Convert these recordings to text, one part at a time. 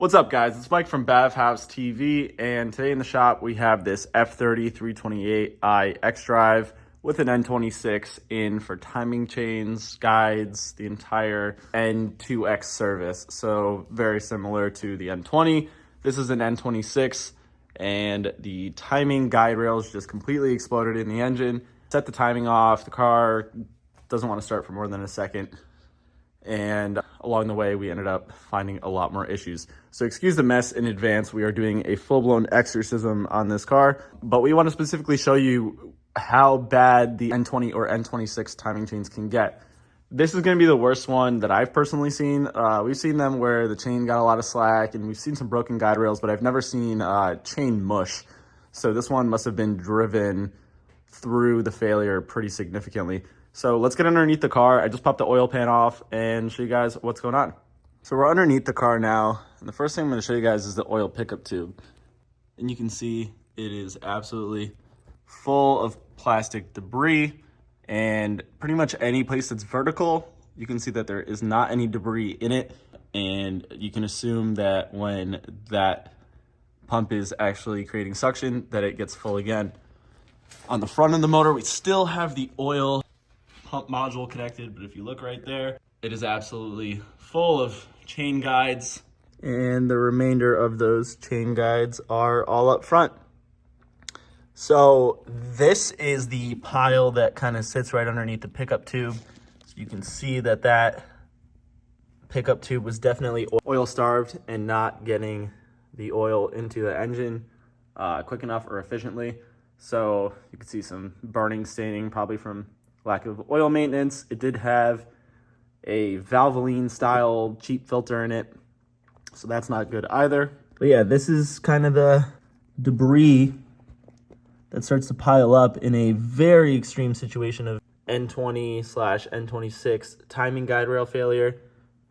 What's up, guys? It's Mike from BavhausTV, and today in the shop we have this F30 328i XDRIVE with an N26 in for timing chains, guides, the entire N2X service. So very similar to the N20. This is an N26, and the timing guide rails just completely exploded in the engine. Set the timing off. The car doesn't want to start for more than a second. And along the way, we ended up finding a lot more issues. So excuse the mess in advance. We are doing a full-blown exorcism on this car, but we want to specifically show you how bad the N20 or N26 timing chains can get. This is going to be the worst one that I've personally seen. We've seen them where the chain got a lot of slack, and we've seen some broken guide rails, but I've never seen chain mush. So this one must have been driven through the failure pretty significantly. So let's get underneath the car. I just popped the oil pan off and show you guys what's going on. So we're underneath the car now, and the first thing I'm going to show you guys is the oil pickup tube. And you can see it is absolutely full of plastic debris, and pretty much any place that's vertical, you can see that there is not any debris in it, and you can assume that when that pump is actually creating suction, that it gets full again. On the front of the motor, we still have the oil pump module connected, but if you look right there, it is absolutely full of chain guides, and the remainder of those chain guides are all up front. So this is the pile that kind of sits right underneath the pickup tube. So you can see that that pickup tube was definitely oil starved and not getting the oil into the engine quick enough or efficiently. So you can see some burning, staining, probably from lack of oil maintenance. It did have a Valvoline style cheap filter in it, so that's not good either. But yeah, this is kind of the debris that starts to pile up in a very extreme situation of N20/N26 timing guide rail failure.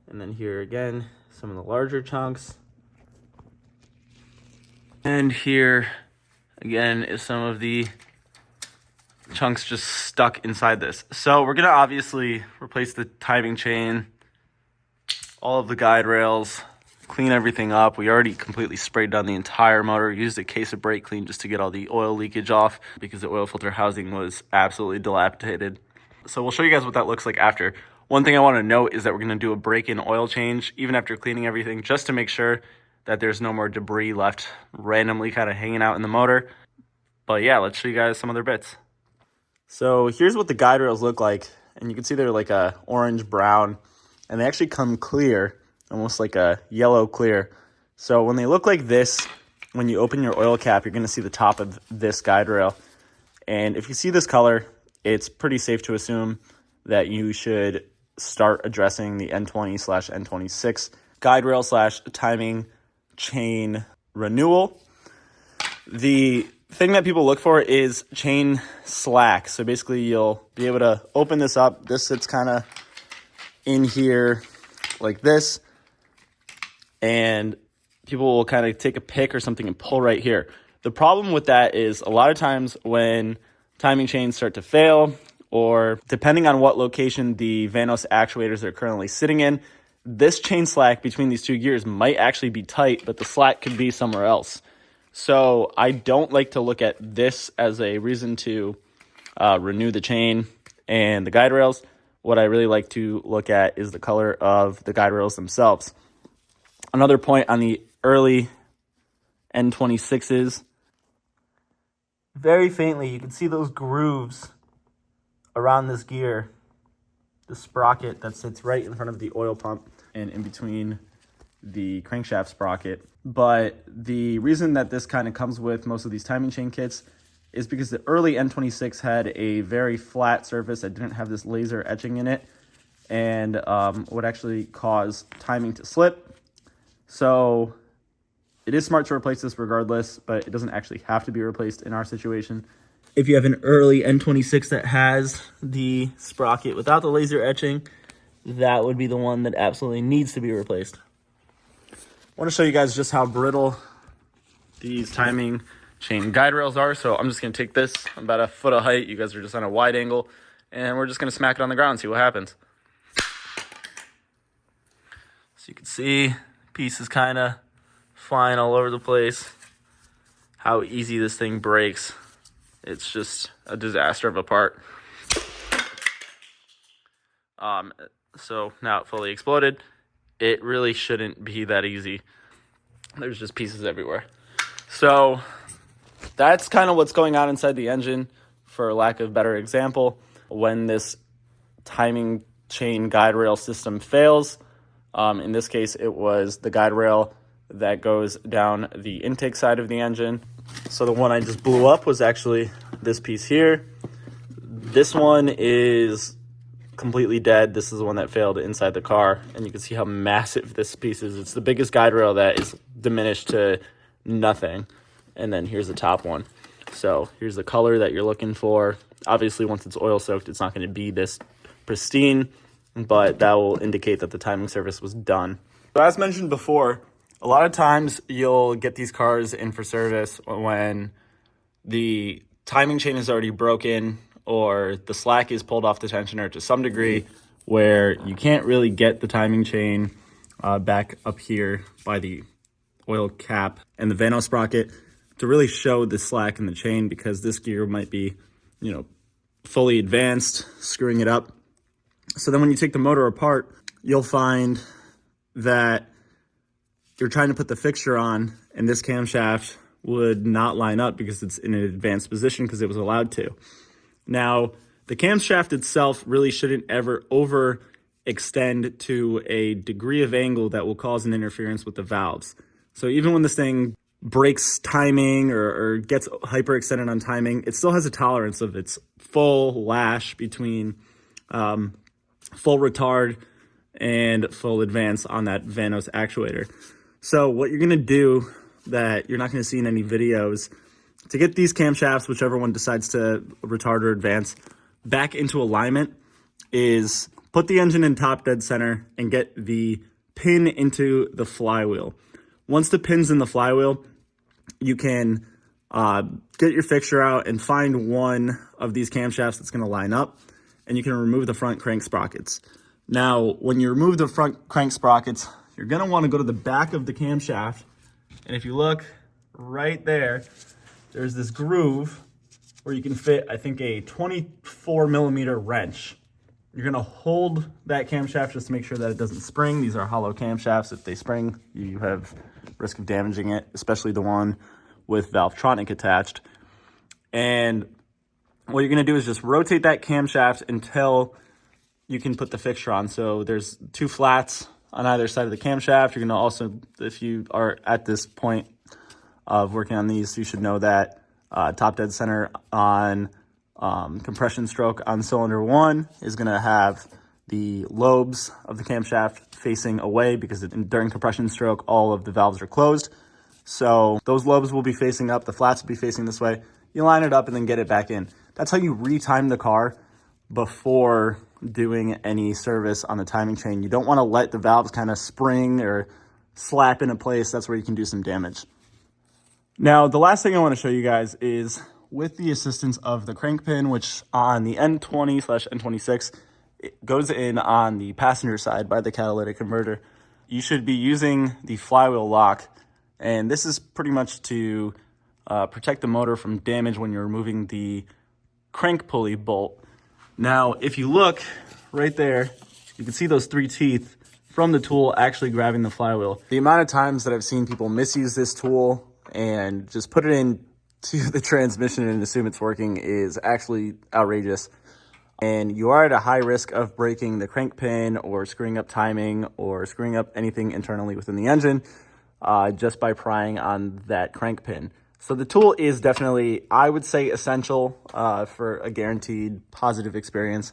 And then here again, some of the larger chunks. And here again is some of the chunks just stuck inside this. So we're gonna obviously replace the timing chain, all of the guide rails, clean everything up. We already completely sprayed down the entire motor, used a case of brake clean just to get all the oil leakage off because the oil filter housing was absolutely dilapidated. So we'll show you guys what that looks like after. One thing I want to note is that we're going to do a break-in oil change even after cleaning everything, just to make sure that there's no more debris left randomly kind of hanging out in the motor. But yeah, let's show you guys some other bits. So here's what the guide rails look like, and you can see they're like a orange brown, and they actually come clear, almost like a yellow clear. So when they look like this, when you open your oil cap, you're going to see the top of this guide rail. And if you see this color, it's pretty safe to assume that you should start addressing the N20/N26 guide rail / timing chain renewal. The thing that people look for is chain slack. So basically you'll be able to open this up. This sits kind of in here like this, and people will kind of take a pick or something and pull right here. The problem with that is a lot of times when timing chains start to fail, or depending on what location the Vanos actuators are currently sitting in, this chain slack between these two gears might actually be tight, but the slack could be somewhere else. So I don't like to look at this as a reason to renew the chain and the guide rails. What I really like to look at is the color of the guide rails themselves. Another point on the early N26s, very faintly you can see those grooves around this gear, the sprocket that sits right in front of the oil pump and in between the crankshaft sprocket. But the reason that this kind of comes with most of these timing chain kits is because the early N26 had a very flat surface that didn't have this laser etching in it, and would actually cause timing to slip. So it is smart to replace this regardless, but it doesn't actually have to be replaced in our situation. If you have an early N26 that has the sprocket without the laser etching, that would be the one that absolutely needs to be replaced. I want to show you guys just how brittle these timing chain guide rails are. So I'm just going to take this about a foot of height. You guys are just on a wide angle, and we're just going to smack it on the ground and see what happens. So you can see piece is kind of flying all over the place. How easy this thing breaks. It's just a disaster of a part. So now it fully exploded. It really shouldn't be that easy. There's just pieces everywhere. So that's kind of what's going on inside the engine, for lack of a better example. When this timing chain guide rail system fails, in this case, it was the guide rail that goes down the intake side of the engine. So the one I just blew up was actually this piece here. This one is completely dead. This is the one that failed inside the car, and you can see how massive this piece is. It's the biggest guide rail that is diminished to nothing. And then here's the top one. So here's the color that you're looking for. Obviously, once it's oil soaked, it's not going to be this pristine, but that will indicate that the timing service was done. So as mentioned before, a lot of times you'll get these cars in for service when the timing chain is already broken, or the slack is pulled off the tensioner to some degree, where you can't really get the timing chain back up here by the oil cap and the Vanos sprocket to really show the slack in the chain, because this gear might be, fully advanced, screwing it up. So then when you take the motor apart, you'll find that you're trying to put the fixture on, and this camshaft would not line up because it's in an advanced position because it was allowed to. Now, the camshaft itself really shouldn't ever overextend to a degree of angle that will cause an interference with the valves. So even when this thing breaks timing or gets hyperextended on timing, it still has a tolerance of its full lash between full retard and full advance on that Vanos actuator. So what you're going to do that you're not going to see in any videos to get these camshafts, whichever one decides to retard or advance, back into alignment is put the engine in top dead center and get the pin into the flywheel. Once the pin's in the flywheel, you can get your fixture out and find one of these camshafts that's going to line up, and you can remove the front crank sprockets. Now, when you remove the front crank sprockets, you're going to want to go to the back of the camshaft, and if you look right there, there's this groove where you can fit, I think, a 24 millimeter wrench. You're going to hold that camshaft just to make sure that it doesn't spring. These are hollow camshafts. If they spring, you have risk of damaging it, especially the one with Valvetronic attached. And what you're going to do is just rotate that camshaft until you can put the fixture on. So there's two flats on either side of the camshaft. You're going to also, if you are at this point of working on these, you should know that top dead center on compression stroke on cylinder 1 is going to have the lobes of the camshaft facing away, because during compression stroke, all of the valves are closed. So those lobes will be facing up, the flats will be facing this way. You line it up and then get it back in. That's how you retime the car before doing any service on the timing chain. You don't want to let the valves kind of spring or slap into place. That's where you can do some damage. Now, the last thing I want to show you guys is with the assistance of the crank pin, which on the N20/N26, it goes in on the passenger side by the catalytic converter. You should be using the flywheel lock, and this is pretty much to protect the motor from damage when you're removing the crank pulley bolt. Now, if you look right there, you can see those 3 teeth from the tool actually grabbing the flywheel. The amount of times that I've seen people misuse this tool and just put it in to the transmission and assume it's working is actually outrageous. And you are at a high risk of breaking the crank pin or screwing up timing or screwing up anything internally within the engine just by prying on that crank pin. So the tool is definitely, I would say, essential for a guaranteed positive experience.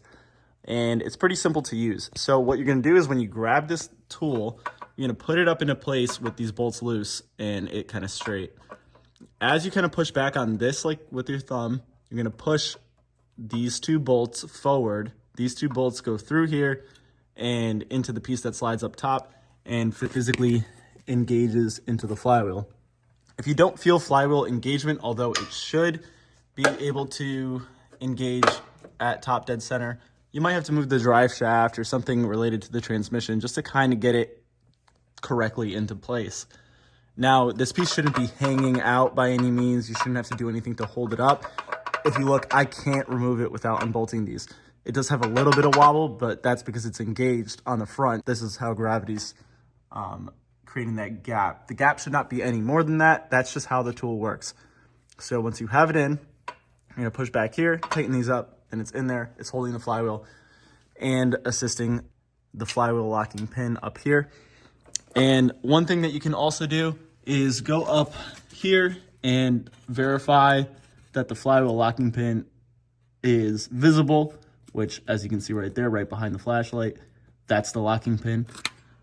And it's pretty simple to use. So what you're going to do is when you grab this tool, you're going to put it up into place with these bolts loose and it kind of straight. As you kind of push back on this, like with your thumb, you're going to push these 2 bolts forward. These 2 bolts go through here and into the piece that slides up top and physically engages into the flywheel. If you don't feel flywheel engagement, although it should be able to engage at top dead center, you might have to move the drive shaft or something related to the transmission just to kind of get it correctly into place. Now, this piece shouldn't be hanging out by any means. You shouldn't have to do anything to hold it up. If you look, I can't remove it without unbolting these. It does have a little bit of wobble, but that's because it's engaged on the front. This is how gravity's creating that gap. The gap should not be any more than that. That's just how the tool works. So once you have it in, you're gonna push back here, tighten these up, and it's in there. It's holding the flywheel and assisting the flywheel locking pin up here. And one thing that you can also do is go up here and verify that the flywheel locking pin is visible, which as you can see right there, right behind the flashlight, that's the locking pin.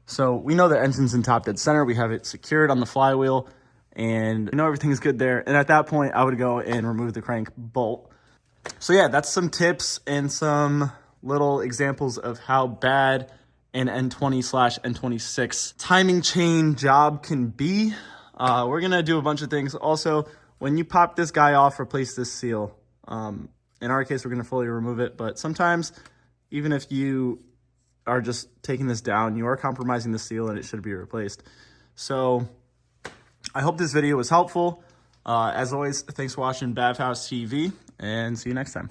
So we know the engine's in top dead center. We have it secured on the flywheel and we know everything's good there. And at that point, I would go and remove the crank bolt. So yeah, that's some tips and some little examples of how bad an N20/N26 timing chain job can be. We're gonna do a bunch of things. Also, when you pop this guy off, replace this seal. In our case, we're gonna fully remove it, but sometimes, even if you are just taking this down, you are compromising the seal and it should be replaced. So I hope this video was helpful. As always, thanks for watching BavhausTV and see you next time.